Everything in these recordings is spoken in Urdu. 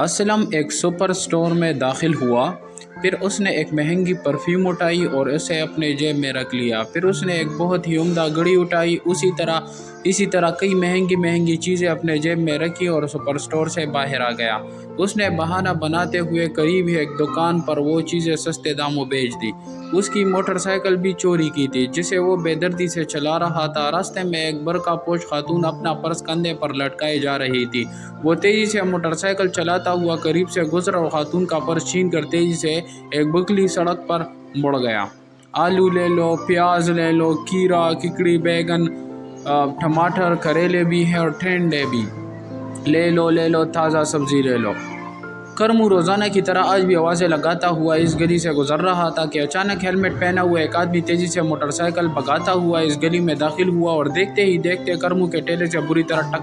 اسلم ایک سپر اسٹور میں داخل ہوا، پھر اس نے ایک مہنگی پرفیوم اٹھائی اور اسے اپنے جیب میں رکھ لیا۔ پھر اس نے ایک بہت ہی عمدہ گھڑی اٹھائی، اسی طرح کئی مہنگی چیزیں اپنے جیب میں رکھی اور سپر اسٹور سے باہر آ گیا۔ اس نے بہانہ بناتے ہوئے قریب ایک دکان پر وہ چیزیں سستے داموں بیچ دی۔ اس کی موٹر سائیکل بھی چوری کی تھی جسے وہ بے دردی سے چلا رہا تھا۔ راستے میں ایک برقع پوش خاتون اپنا پرس کندھے پر لٹکائے جا رہی تھی۔ وہ تیزی سے موٹر سائیکل چلاتا ہوا قریب سے گزرا اور خاتون کا پرس چھین کر تیزی سے ایک بکلی سڑک پر مڑ گیا۔ آلو لے لو، پیاز لے لو، کھیرا، ککڑی، بیگن، ٹماٹر، کریلے بھی ہیں اور ٹھنڈے بھی لے لو، تازہ سبزی لے لو۔ کرمو روزانہ کی طرح آج بھی آوازیں لگاتا ہوا اس گلی سے گزر رہا تھا کہ اچانک ہیلمٹ پہنا ہوا ایک آدمی تیزی سے موٹر سائیکل بھگاتا ہوا اس گلی میں داخل ہوا اور دیکھتے ہی دیکھتے کرمو کے ٹھیلے سے بری طرح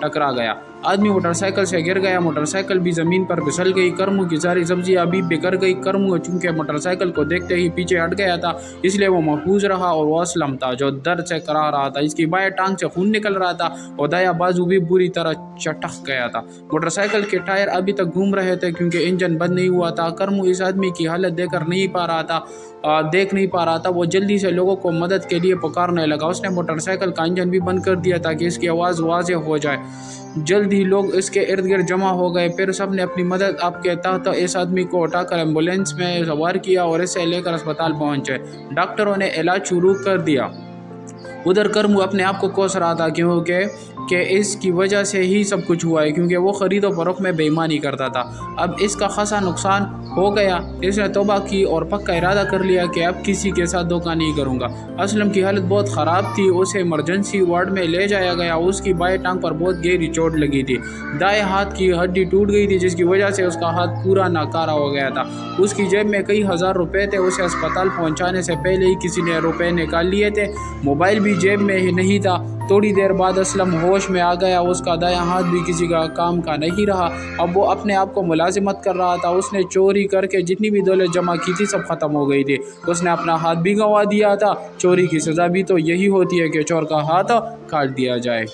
ٹکرا گیا۔ آدمی موٹر سائیکل سے گر گیا، موٹر سائیکل بھی زمین پر پھسل گئی۔ کرمو کی ساری سبزیاں ابھی بکر گئی۔ کرمو چونکہ موٹر سائیکل کو دیکھتے ہی پیچھے ہٹ گیا تھا، اس لیے وہ محفوظ رہا، اور وہ اسلم تھا جو درد سے کرا رہا تھا۔ اس کی بائیں ٹانگ سے خون نکل رہا تھا اور دایاں بازو بھی بری طرح چٹک گیا تھا۔ موٹر سائیکل کے ٹائر ابھی تک گھوم رہے تھے کیونکہ انجن بند نہیں ہوا تھا۔ کرمو اس آدمی کی حالت دیکھ نہیں پا رہا تھا۔ وہ جلدی سے لوگوں کو مدد کے لیے پکارنے لگا۔ اس نے موٹر سائیکل کا انجن بھی بند کر دیا تاکہ اس کی آواز واضح ہو جائے۔ جلد ہی لوگ اس کے ارد گرد جمع ہو گئے، پھر سب نے اپنی مدد آپ کے تحت اس آدمی کو اٹھا کر ایمبولینس میں سوار کیا اور اسے لے کر اسپتال پہنچے۔ ڈاکٹروں نے علاج شروع کر دیا۔ ادھر کرمو اپنے آپ کو کوس رہا تھا کہ اس کی وجہ سے ہی سب کچھ ہوا ہے، کیونکہ وہ خرید و فروخت میں بے ایمانی کرتا تھا۔ اب اس کا خاصا نقصان ہو گیا۔ اس نے توبہ کی اور پکا ارادہ کر لیا کہ اب کسی کے ساتھ دھوکہ نہیں کروں گا۔ اسلم کی حالت بہت خراب تھی، اسے ایمرجنسی وارڈ میں لے جایا گیا۔ اس کی بائیں ٹانگ پر بہت گہری چوٹ لگی تھی۔ دائیں ہاتھ کی ہڈی ٹوٹ گئی تھی جس کی وجہ سے اس کا ہاتھ پورا ناکارہ ہو گیا تھا۔ اس کی جیب میں کئی ہزار روپے تھے، اسے اسپتال پہنچانے سے پہلے ہی کسی نے روپے نکال لیے تھے۔ موبائل بھی جیب میں ہی نہیں تھا۔ تھوڑی دیر بعد اسلم ہوش میں آ گیا، اس کا دایاں ہاتھ بھی کسی کا کام کا نہیں رہا۔ اب وہ اپنے آپ کو ملازمت کر رہا تھا۔ اس نے چوری کر کے جتنی بھی دولت جمع کی تھی سب ختم ہو گئی تھی۔ اس نے اپنا ہاتھ بھی گنوا دیا تھا۔ چوری کی سزا بھی تو یہی ہوتی ہے کہ چور کا ہاتھ کاٹ دیا جائے۔